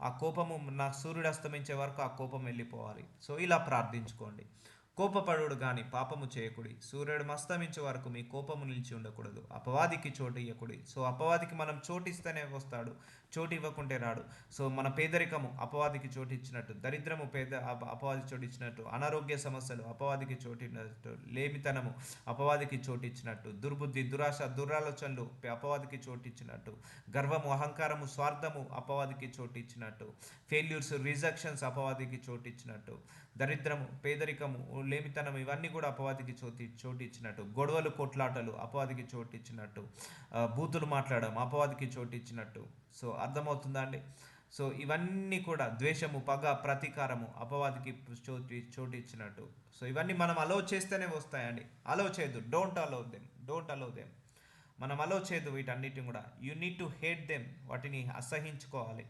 ఆ కోపము నా సూర్యుడు అస్తమించే వరకు ఆ కోపం వెళ్ళిపోవాలి. సో ఇలా ప్రార్థించుకోండి. కోపపడుడు గాని పాపము చేయకుడి, సూర్యుడు అస్తమించే వరకు మీ కోపము నిలిచి ఉండకూడదు. అపవాదికి చోటు ఇవ్వకుడి. సో అపవాదికి మనం చోటు ఇస్తేనే వస్తాడు, చోటు ఇవ్వకుంటే రాడు. సో మన పేదరికము అపవాదికి చోటు ఇచ్చినట్టు, దరిద్రము అపవాదికి చోటు ఇచ్చినట్టు, అనారోగ్య సమస్యలు అపవాదికి చోటు ఇచ్చినట్టు, లేమితనము అపవాదికి చోటు ఇచ్చినట్టు, దుర్బుద్ధి, దురాశ, దురాలోచనలు అపవాదికి చోటు ఇచ్చినట్టు, గర్వము, అహంకారము, స్వార్థము అపవాదికి చోటు ఇచ్చినట్టు, ఫెయిల్యూర్స్, రిజెక్షన్స్ అపవాదికి చోటు ఇచ్చినట్టు, దరిద్రము, పేదరికము, లేమితనం ఇవన్నీ కూడా అపవాదికి చోటు ఇచ్చినట్టు, గొడవలు, కొట్లాటలు అపవాదికి చోటు ఇచ్చినట్టు, బూతులు మాట్లాడడం అపవాదికి చోటు ఇచ్చినట్టు. సో అర్థమవుతుందా అండి? సో ఇవన్నీ కూడా ద్వేషము, పగ, ప్రతీకారము అపవాదికి చోటు ఇచ్చినట్టు. సో ఇవన్నీ మనం అలో చేస్తేనే వస్తాయండి. అలో చేయదు, డోంట్ అలౌ దెమ్. మనం అలో చేయదు వీటన్నిటిని కూడా. You need to hate them, వాటిని అసహించుకోవాలి.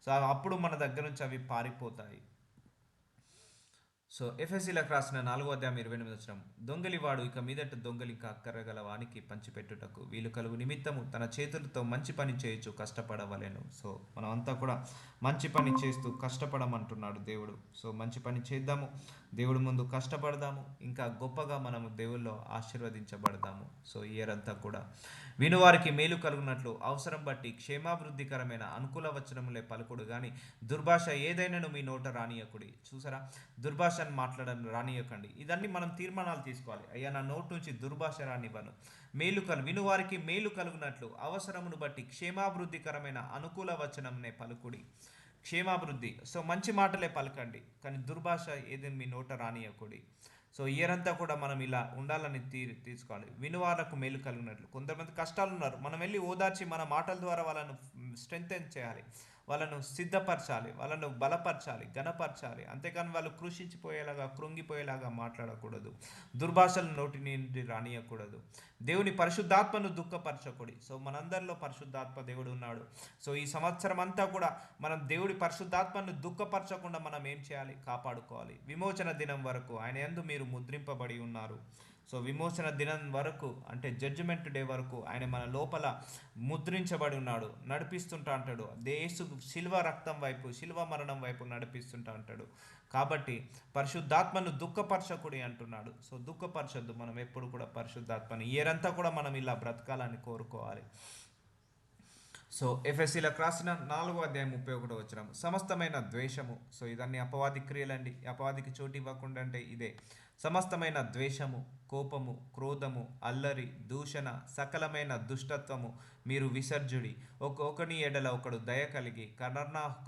సో అప్పుడు మన దగ్గర నుంచి అవి పారిపోతాయి. సో ఎఫ్ఎస్సీలకు రాసిన 4:28 దొంగలివాడు ఇక మీదట దొంగలిక అక్కరగల వానికి పంచిపెట్టుటకు వీలు కలుగు నిమిత్తము తన చేతులతో మంచి పని చేయొచ్చు కష్టపడవలేను. సో మనం అంతా కూడా మంచి పని చేస్తూ కష్టపడమంటున్నాడు దేవుడు. సో మంచి పని చేద్దాము, దేవుడి ముందు కష్టపడదాము, ఇంకా గొప్పగా మనము దేవుల్లో ఆశీర్వదించబడదాము. సో ఇయర్ అంతా కూడా వినువారికి మేలు కలుగునట్లు అవసరం బట్టి క్షేమాభివృద్ధికరమైన అనుకూల వచనములే పలుకుడు కానీ దుర్భాష ఏదైనాను మీ నోట రానియకుడి. చూసారా, దుర్భాషను మాట్లాడడం రానియకండి. ఇదన్నీ మనం తీర్మానాలు తీసుకోవాలి. అయ్యా నా నోటు నుంచి దుర్భాష రానివ్వను. వినువారికి మేలు కలుగునట్లు అవసరమును బట్టి క్షేమాభివృద్ధికరమైన అనుకూల వచనంనే పలుకుడి. క్షేమాభివృద్ధి, సో మంచి మాటలే పలకండి, కానీ దుర్భాష ఏదైనా మీ నోట రానియకుడి. సో ఇయర్ అంతా కూడా మనం ఇలా ఉండాలని తీసుకోవాలి. వినువారకు మేలు కలిగినట్లు. కొంతమంది కష్టాలు ఉన్నారు, మనం వెళ్ళి ఓదార్చి మన మాటల ద్వారా వాళ్ళను స్ట్రెంగ్తెన్ చేయాలి, వాళ్ళను సిద్ధపరచాలి, వాళ్ళను బలపరచాలి, ఘనపరచాలి. అంతేకాని వాళ్ళు కృషించిపోయేలాగా, కృంగిపోయేలాగా మాట్లాడకూడదు. దుర్భాషలు నోటి నుండి రానియకూడదు. దేవుని పరిశుద్ధాత్మను దుఃఖపరచకూడదు. సో మనందరిలో పరిశుద్ధాత్మ దేవుడు ఉన్నాడు. సో ఈ సంవత్సరం అంతా కూడా మనం దేవుడి పరిశుద్ధాత్మను దుఃఖపరచకుండా మనం ఏం చేయాలి? కాపాడుకోవాలి. విమోచన దినం వరకు ఆయన యందు మీరు ముద్రింపబడి ఉన్నారు. సో విమోచన దినం వరకు అంటే జడ్జిమెంట్ డే వరకు ఆయన మన లోపల ముద్రించబడి ఉన్నాడు, నడిపిస్తుంటా అంటాడు. దేశు శిల్వ రక్తం వైపు, శిల్వ మరణం వైపు నడిపిస్తుంటా అంటాడు. కాబట్టి పరిశుద్ధాత్మను దుఃఖపరచకుడి అంటున్నాడు. సో దుఃఖపరచొద్దు, మనం ఎప్పుడు కూడా పరిశుద్ధాత్మని ఇయరంతా కూడా మనం ఇలా బ్రతకాలని కోరుకోవాలి. సో ఎఫ్ఎస్సీలకు రాసిన 4:31 సమస్తమైన ద్వేషము. సో ఇదన్నీ అపవాది క్రియలండి. అపవాదికి చోటు ఇవ్వకుండా అంటే ఇదే. సమస్తమైన ద్వేషము, కోపము, క్రోధము, అల్లరి, దూషణ, సకలమైన దుష్టత్వము మీరు విసర్జుడి. ఒకని ఎడల ఒకడు దయ కలిగి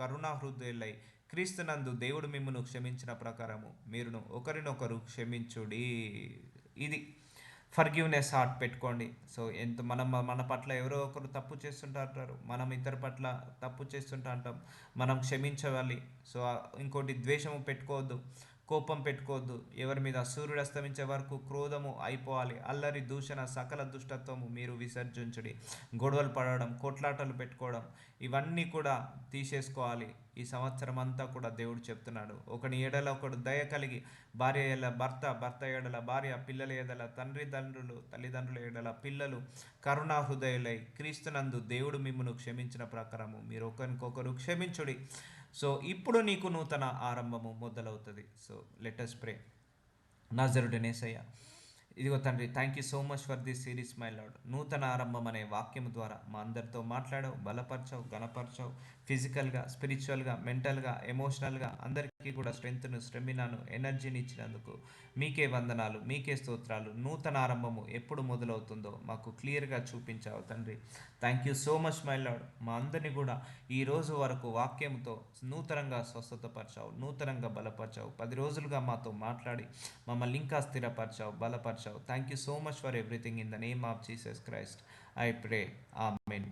కరుణాహృదయులై క్రీస్తునందు దేవుడు మిమ్మును క్షమించిన ప్రకారము మీరును ఒకరినొకరు క్షమించుడి. ఇది ఫర్గివ్నెస్ హార్ట్ పెట్టుకోండి. సో మన పట్ల ఎవరో ఒకరు తప్పు చేస్తుంటారు, మనం ఇద్దరి పట్ల తప్పు చేస్తుంటా అంటాం, మనం క్షమించవాలి. సో ఇంకోటి ద్వేషము పెట్టుకోవద్దు, కోపం పెట్టుకోవద్దు. ఎవరి మీద సూర్యుడు అస్తమించే వరకు క్రోధము అయిపోవాలి. అల్లరి, దూషణ, సకల దుష్టత్వము మీరు విసర్జించుడి. గొడవలు పడడం, కొట్లాటలు పెట్టుకోవడం, ఇవన్నీ కూడా తీసేసుకోవాలి. ఈ సంవత్సరం అంతా కూడా దేవుడు చెప్తున్నాడు. ఒకని ఎడల ఒకడు దయ కలిగి, భార్య ఎడల భర్త, భర్త ఎడల భార్య, పిల్లల ఎడల తల్లిదండ్రుల ఎడల పిల్లలు కరుణా హృదయులై క్రీస్తునందు దేవుడు మిమ్మును క్షమించిన ప్రకారము మీరు ఒకరికొకరు క్షమించుడి. సో ఇప్పుడు నీకు నూతన ఆరంభము మొదలవుతుంది. సో లెట్ us ప్రే. నజరుడనేసయ్య, ఇదిగో తండ్రి, thank you so much for this series my lord. నూతన ఆరంభం అనే వాక్యం ద్వారా మా అందరితో మాట్లాడావు, బలపరచావు, గణపరచావు. ఫిజికల్గా, స్పిరిచువల్గా, మెంటల్గా, ఎమోషనల్గా అందరికీ కూడా స్ట్రెంగ్త్ను, స్టెమినాను, ఎనర్జీని ఇచ్చినందుకు మీకే వందనాలు, మీకే స్తోత్రాలు. నూతన ఆరంభము ఎప్పుడు మొదలవుతుందో మాకు క్లియర్గా చూపించావు తండ్రి. Thank you so much my lord. మా అందరినీ కూడా ఈ రోజు వరకు వాక్యంతో నూతనంగా స్వస్థతపరిచావు, నూతనంగా బలపరిచావు. 10 రోజులుగా మాతో మాట్లాడి మమ్మల్ని ఇంకా స్థిరపరిచావు, బలపరిచావు. Thank you so much for everything. In the name of Jesus Christ I pray. Amen.